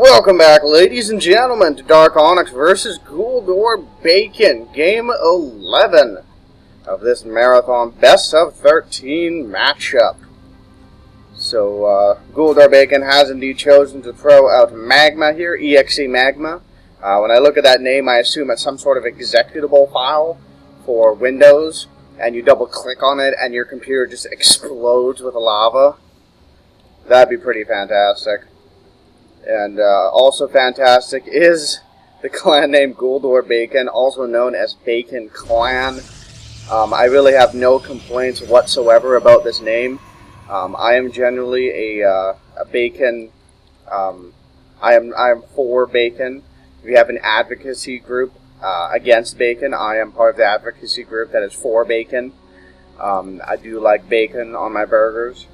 Welcome back, ladies and gentlemen, to DarkOnyx versus Ghuldor Bacon, Game 11 of this Marathon Best of 13 matchup. So, Ghuldor Bacon has indeed chosen to throw out Magma here, EXE Magma. When I look at that name, I assume it's some sort of executable file for Windows, and you double-click on it, and your computer just explodes with lava. That'd be pretty fantastic. And also fantastic is the clan name Ghuldor Bacon, also known as Bacon Clan. I really have no complaints whatsoever about this name. I am generally a bacon. I am for bacon. We have an advocacy group against bacon. I am part of the advocacy group that is for bacon. I do like bacon on my burgers.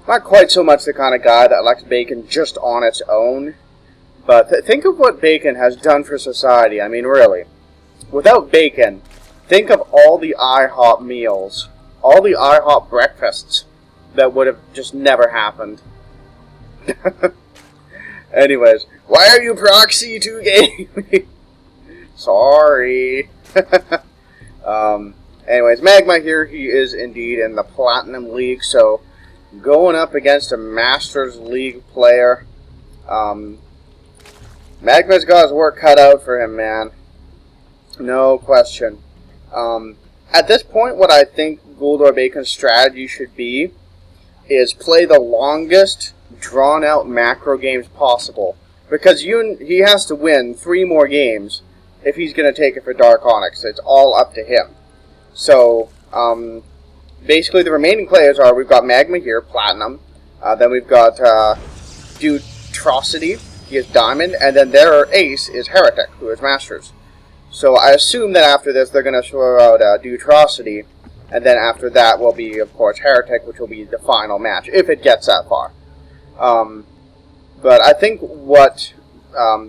Not quite so much the kind of guy that likes bacon just on its own, but think of what bacon has done for society. I mean, really. Without bacon, think of all the IHOP meals, all the IHOP breakfasts that would have just never happened. Anyways, why are you proxy to gaming? Sorry. Anyways, Magma here, he is indeed in the Platinum League, so going up against a Masters League player. Magma's got his work cut out for him, man. No question. At this point, what I think Ghuldor Bacon's strategy should be is play the longest, drawn-out macro games possible. Because he has to win 3 more games if he's going to take it for DarkOnyx. It's all up to him. So, basically, the remaining players are, we've got Magma here, Platinum. Then we've got Dutrocity, he is Diamond. And then their ace is Heretic, who is Masters. So I assume that after this, they're going to throw out Dutrocity. And then after that will be, of course, Heretic, which will be the final match, if it gets that far. But I think what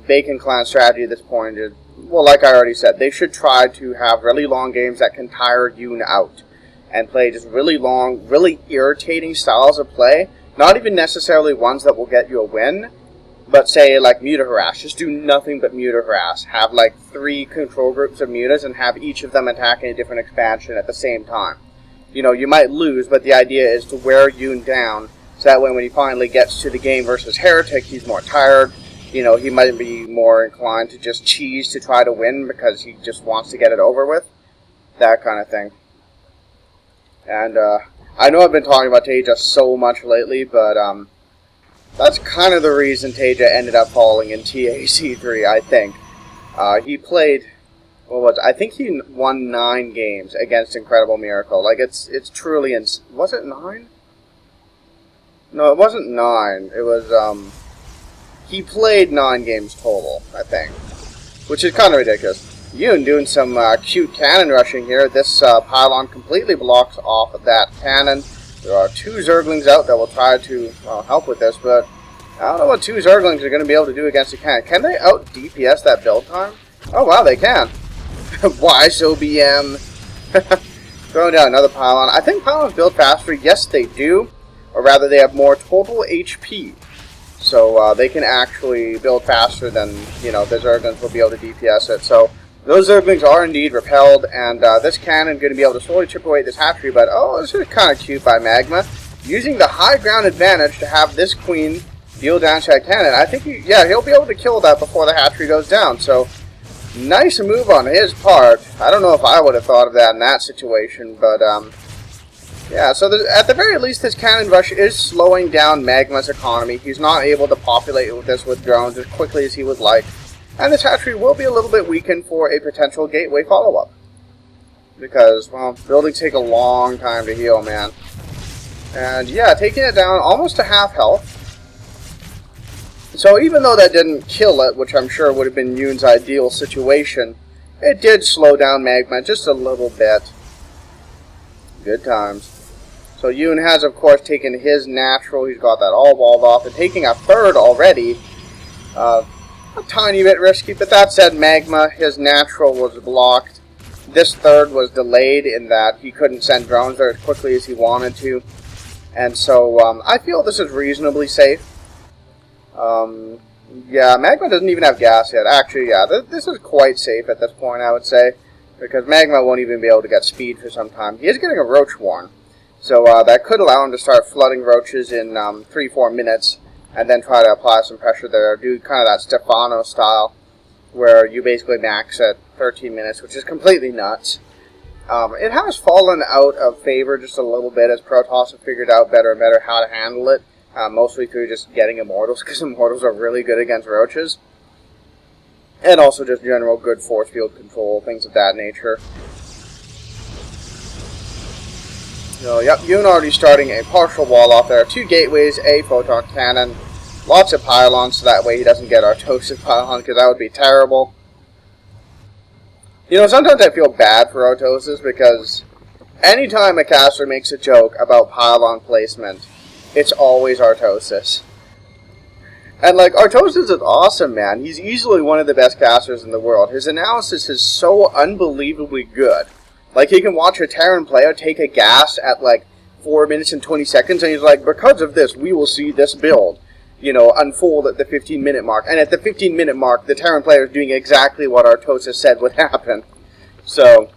Bacon Clan's strategy at this point is, well, like I already said, they should try to have really long games that can tire Yoon out. And play just really long, really irritating styles of play. Not even necessarily ones that will get you a win, but say like Muta Harass. Just do nothing but Muta Harass. Have like 3 control groups of Mutas and have each of them attacking a different expansion at the same time. You know, you might lose, but the idea is to wear Yoon down, so that way when he finally gets to the game versus Heretic, he's more tired. You know, he might be more inclined to just cheese to try to win because he just wants to get it over with. That kind of thing. And I know I've been talking about Teja so much lately, but that's kind of the reason Teja ended up falling in TAC3, I think. He played, I think he won 9 games against Incredible Miracle. Like, it's truly, was it 9? No, it wasn't 9. It was, he played 9 games total, I think. Which is kind of ridiculous. Yoon doing some cute cannon rushing here. This pylon completely blocks off of that cannon. There are 2 Zerglings out that will try to help with this, but I don't know what 2 Zerglings are going to be able to do against a cannon. Can they out-DPS that build time? Oh, wow, they can. Why so BM? Throwing down another pylon. I think pylons build faster. Yes, they do. Or rather, they have more total HP. So they can actually build faster than, you know, the Zerglings will be able to DPS it. So those Zerglings are indeed repelled, and this cannon is going to be able to slowly chip away at this hatchery, but oh, this is kind of cute by Magma. Using the high ground advantage to have this queen deal damage to that cannon. I think, he'll be able to kill that before the hatchery goes down, so nice move on his part. I don't know if I would have thought of that in that situation, but yeah, so at the very least, this cannon rush is slowing down Magma's economy. He's not able to populate this with drones as quickly as he would like. And this hatchery will be a little bit weakened for a potential gateway follow-up. Because, well, buildings take a long time to heal, man. And yeah, taking it down almost to half health. So even though that didn't kill it, which I'm sure would have been Yoon's ideal situation, it did slow down Magma just a little bit. Good times. So Yoon has, of course, taken his natural. He's got that all walled off. And taking a 3rd already. A tiny bit risky, but that said, Magma, his natural was blocked. This 3rd was delayed in that he couldn't send drones there as quickly as he wanted to. And so, I feel this is reasonably safe. Yeah, Magma doesn't even have gas yet. Actually, yeah, this is quite safe at this point, I would say. Because Magma won't even be able to get speed for some time. He is getting a Roach Warren. So that could allow him to start flooding roaches in 3-4 minutes. And then try to apply some pressure there. Do kind of that Stefano style. Where you basically max at 13 minutes, which is completely nuts. It has fallen out of favor just a little bit as Protoss have figured out better and better how to handle it. Mostly through just getting Immortals, because Immortals are really good against roaches. And also just general good force field control, things of that nature. So, yep, Yoon already starting a partial wall off there. 2 gateways, a photon cannon, lots of pylons, so that way he doesn't get Artosis pylon, because that would be terrible. You know, sometimes I feel bad for Artosis, because anytime a caster makes a joke about pylon placement, it's always Artosis. And, like, Artosis is awesome, man. He's easily one of the best casters in the world. His analysis is so unbelievably good. Like, he can watch a Terran player take a gas at, like, 4 minutes and 20 seconds, and he's like, because of this, we will see this build, you know, unfold at the 15-minute mark. And at the 15-minute mark, the Terran player is doing exactly what Artosis said would happen. So,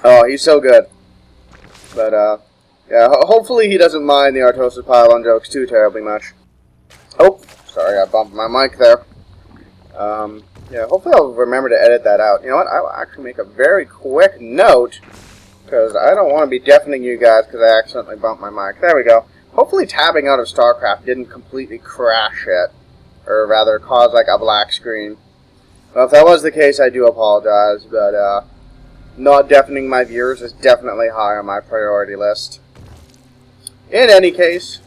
oh, he's so good. But, yeah, hopefully he doesn't mind the Artosis pylon jokes too terribly much. Oh, sorry, I bumped my mic there. Yeah, hopefully I'll remember to edit that out. You know what, I will actually make a very quick note, because I don't want to be deafening you guys because I accidentally bumped my mic. There we go. Hopefully tabbing out of Starcraft didn't completely crash it, or rather cause like a black screen. Well, if that was the case, I do apologize, but not deafening my viewers is definitely high on my priority list. In any case,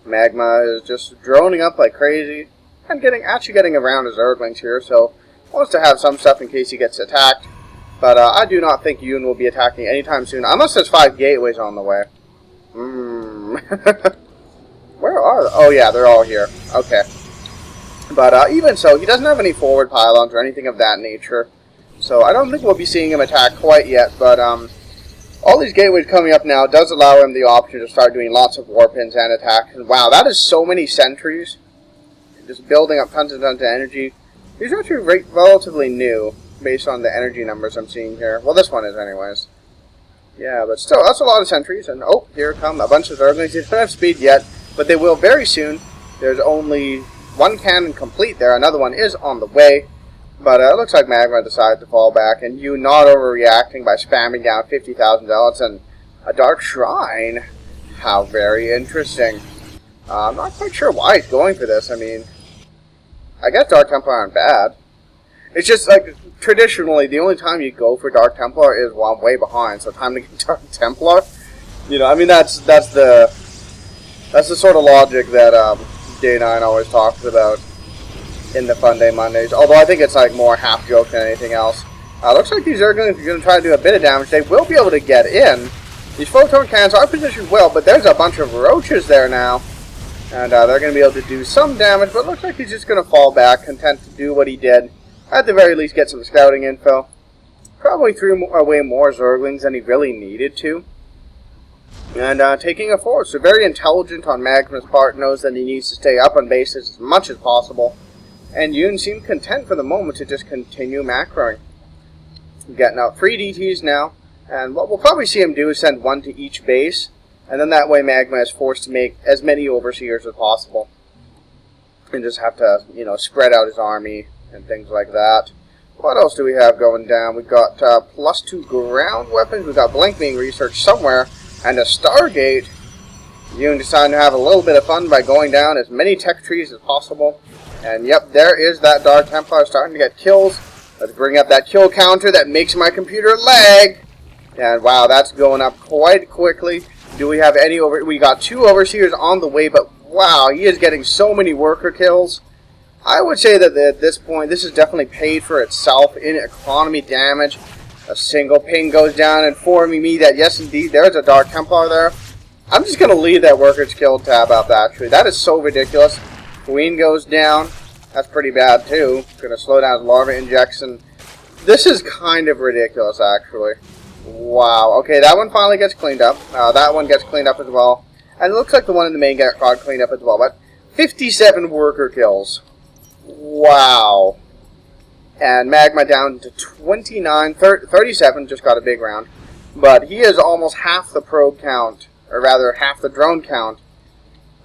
Magma is just droning up like crazy, and actually getting around his Zerglings here, so wants to have some stuff in case he gets attacked. But I do not think Yoon will be attacking anytime soon, unless there's 5 gateways on the way. Where are they? Oh yeah, they're all here. Okay. But even so, he doesn't have any forward pylons or anything of that nature, so I don't think we'll be seeing him attack quite yet, but all these gateways coming up now does allow him the option to start doing lots of warpins and attacks. And wow, that is so many sentries. Just building up tons and tons of energy. These are actually relatively new, based on the energy numbers I'm seeing here. Well, this one is anyways. Yeah, but still, that's a lot of sentries. And oh, here come a bunch of Zerglings. They don't have speed yet, but they will very soon. There's only 1 cannon complete there. Another one is on the way. But it looks like Magma decided to fall back, and you not overreacting by spamming down 50,000 zealots and a Dark Shrine. How very interesting. I'm not quite sure why he's going for this. I mean, I guess Dark Templar aren't bad. It's just, like, traditionally, the only time you go for Dark Templar is while I'm way behind, so time to get Dark Templar. You know, I mean, that's the sort of logic that Day9 always talks about in the Fun Day Mondays. Although I think it's, like, more half joke than anything else. Looks like these are going to try to do a bit of damage. They will be able to get in. These photon cannons are positioned well, but there's a bunch of roaches there now. And they're going to be able to do some damage, but it looks like he's just going to fall back, content to do what he did. At the very least, get some scouting info. Probably threw away more Zerglings than he really needed to. And taking a force. So very intelligent on Magma's part, knows that he needs to stay up on bases as much as possible. And Yoon seemed content for the moment to just continue macroing. Getting out 3 DTs now. And what we'll probably see him do is send 1 to each base. And then that way Magma is forced to make as many Overseers as possible. And just have to, you know, spread out his army and things like that. What else do we have going down? We've got +2 ground weapons. We've got Blink being researched somewhere. And a Stargate. Yoon decided to have a little bit of fun by going down as many tech trees as possible. And yep, there is that Dark Templar starting to get kills. Let's bring up that kill counter that makes my computer lag. And wow, that's going up quite quickly. Do we have any we got 2 Overseers on the way, but wow, he is getting so many worker kills. I would say that at this point, this is definitely paid for itself in economy damage. A single ping goes down, informing me that yes, indeed, there's a Dark Templar there. I'm just going to leave that workers killed tab up, actually. That is so ridiculous. Queen goes down. That's pretty bad, too. Going to slow down his larva injection. This is kind of ridiculous, actually. Wow. Okay, that one finally gets cleaned up. That one gets cleaned up as well. And it looks like the one in the main got cleaned up as well. But 57 worker kills. Wow. And Magma down to 29, 37, just got a big round. But he is almost half the probe count, or rather half the drone count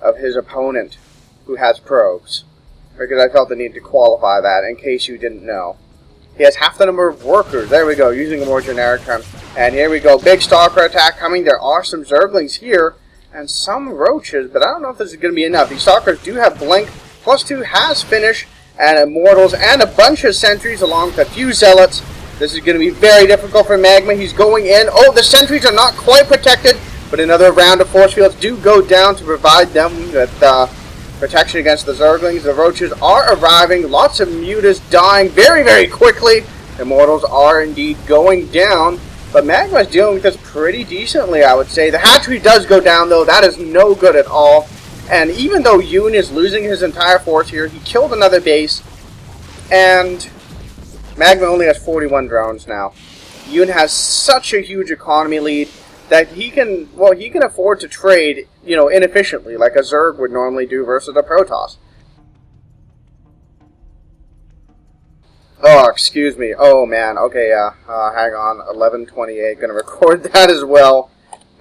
of his opponent who has probes. Because I felt the need to qualify that in case you didn't know. He has half the number of workers. There we go, using a more generic term. And here we go, big stalker attack coming. There are some zerglings here and some roaches, but I don't know if this is going to be enough. These stalkers do have blink. +2 has finish, and immortals, and a bunch of sentries along with a few zealots. This is going to be very difficult for Magma. He's going in. Oh, the sentries are not quite protected, but another round of force fields do go down to provide them with protection against the zerglings. The roaches are arriving. Lots of mutas dying very, very quickly. Immortals are indeed going down, but Magma is dealing with this pretty decently, I would say. The hatchery does go down, though. That is no good at all. And even though Yoon is losing his entire force here, he killed another base, and Magma only has 41 drones now. Yoon has such a huge economy lead that he can afford to trade, you know, inefficiently, like a Zerg would normally do versus a Protoss. Oh, excuse me. Oh, man. Okay, hang on. 11:28. Gonna record that as well,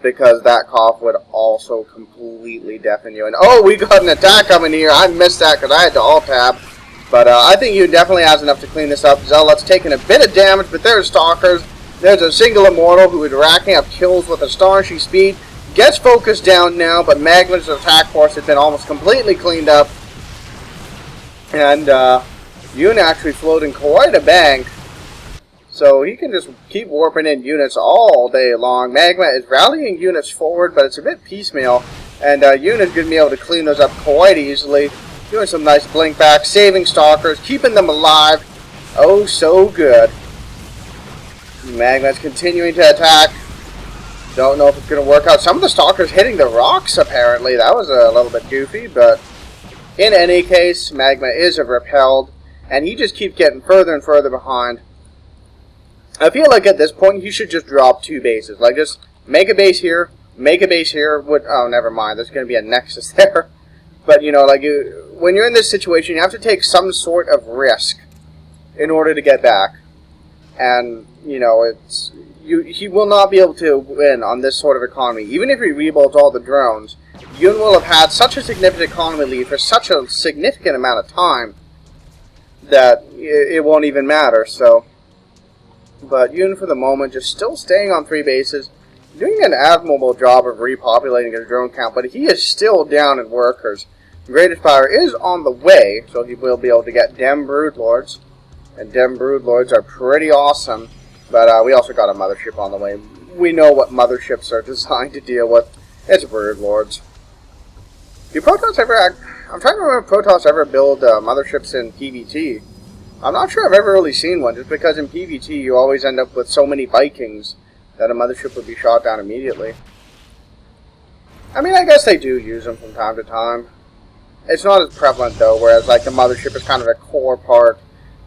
because that cough would also completely deafen you. And oh, we got an attack coming here. I missed that because I had to alt-tab. But I think you definitely has enough to clean this up. Zealot's taking a bit of damage, but there's Stalkers. There's a single Immortal who is racking up kills with astonishing speed. Gets focused down now, but Magma's attack force has been almost completely cleaned up. And Yoon actually floating quite a bank. So he can just keep warping in units all day long. Magma is rallying units forward, but it's a bit piecemeal. And Yoon is going to be able to clean those up quite easily. Doing some nice blink back, saving Stalkers, keeping them alive. Oh, so good. Magma's continuing to attack. Don't know if it's going to work out. Some of the Stalkers hitting the rocks, apparently. That was a little bit goofy, but in any case, Magma is repelled, and he just keeps getting further and further behind. I feel like at this point, he should just drop 2 bases. Like, just make a base here, make a base here. Oh, never mind. There's going to be a nexus there. But, you know, like, when you're in this situation, you have to take some sort of risk in order to get back. And, you know, he will not be able to win on this sort of economy. Even if he rebuilds all the drones, Yoon will have had such a significant economy lead for such a significant amount of time that it won't even matter, so. But Yoon, for the moment, just still staying on 3 bases, doing an admirable job of repopulating his drone count, but he is still down in workers. Greatest Power is on the way, so he will be able to get Dem Broodlords. And Dem Broodlords are pretty awesome, but we also got a Mothership on the way. We know what Motherships are designed to deal with. It's Broodlords. Do Protoss ever... I'm trying to remember if Protoss ever build Motherships in PvT. I'm not sure I've ever really seen one, just because in PvT you always end up with so many Vikings that a Mothership would be shot down immediately. I mean, I guess they do use them from time to time. It's not as prevalent, though, whereas like the Mothership is kind of a core part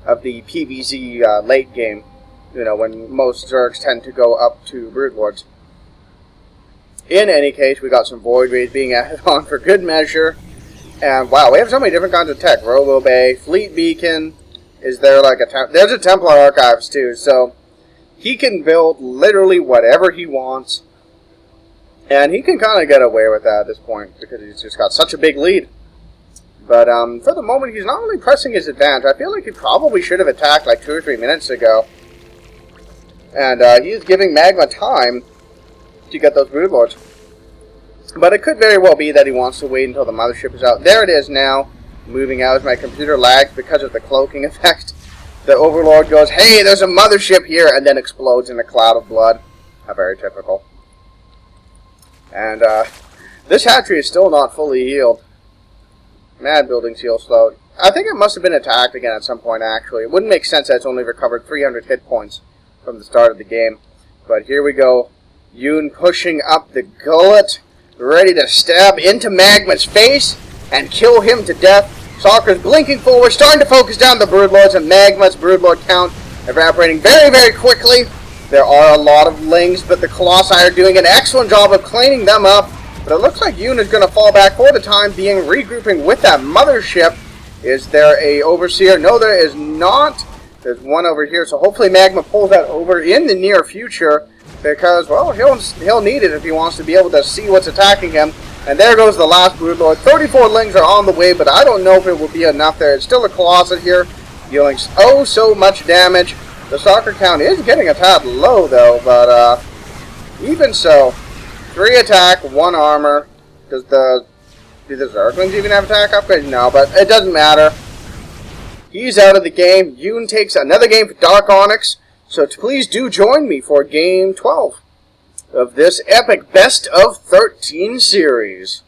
of the PvZ late game, you know, when most Zergs tend to go up to Broodlords. In any case, we got some Void Raids being added on for good measure. And wow, we have so many different kinds of tech. Robo Bay, Fleet Beacon, is there like a... There's a Templar Archives too, so he can build literally whatever he wants. And he can kind of get away with that at this point, because he's just got such a big lead. But for the moment, he's not really pressing his advantage. I feel like he probably should have attacked like 2 or 3 minutes ago. And he is giving Magma time to get those Broodlords. But it could very well be that he wants to wait until the Mothership is out. There it is now, moving out as my computer lags because of the cloaking effect. The Overlord goes, hey, there's a Mothership here, and then explodes in a cloud of blood. Very typical. And this hatchery is still not fully healed. Mad building seal slow. I think it must have been attacked again at some point, actually. It wouldn't make sense that it's only recovered 300 hit points from the start of the game. But here we go. Yoon pushing up the gullet, ready to stab into Magma's face and kill him to death. Stalker's blinking forward, starting to focus down the Broodlords, and Magma's Broodlord count evaporating very, very quickly. There are a lot of Lings, but the Colossi are doing an excellent job of cleaning them up. But it looks like Yoon is going to fall back for the time being, regrouping with that mothership. Is there a overseer? No, there is not. There's one over here, so hopefully Magma pulls that over in the near future, because, well, he'll need it if he wants to be able to see what's attacking him. And there goes the last Ghuldor. 34 lings are on the way, but I don't know if it will be enough there. It's still a Colossus here, dealing oh so much damage. The soccer count is getting a tad low, though, but even so, 3 attack, 1 armor. Do the Zerglings even have attack upgrades? No, but it doesn't matter. He's out of the game. Yoon takes another game for DarkOnyx. So please do join me for Game 12 of this epic Best of 13 series.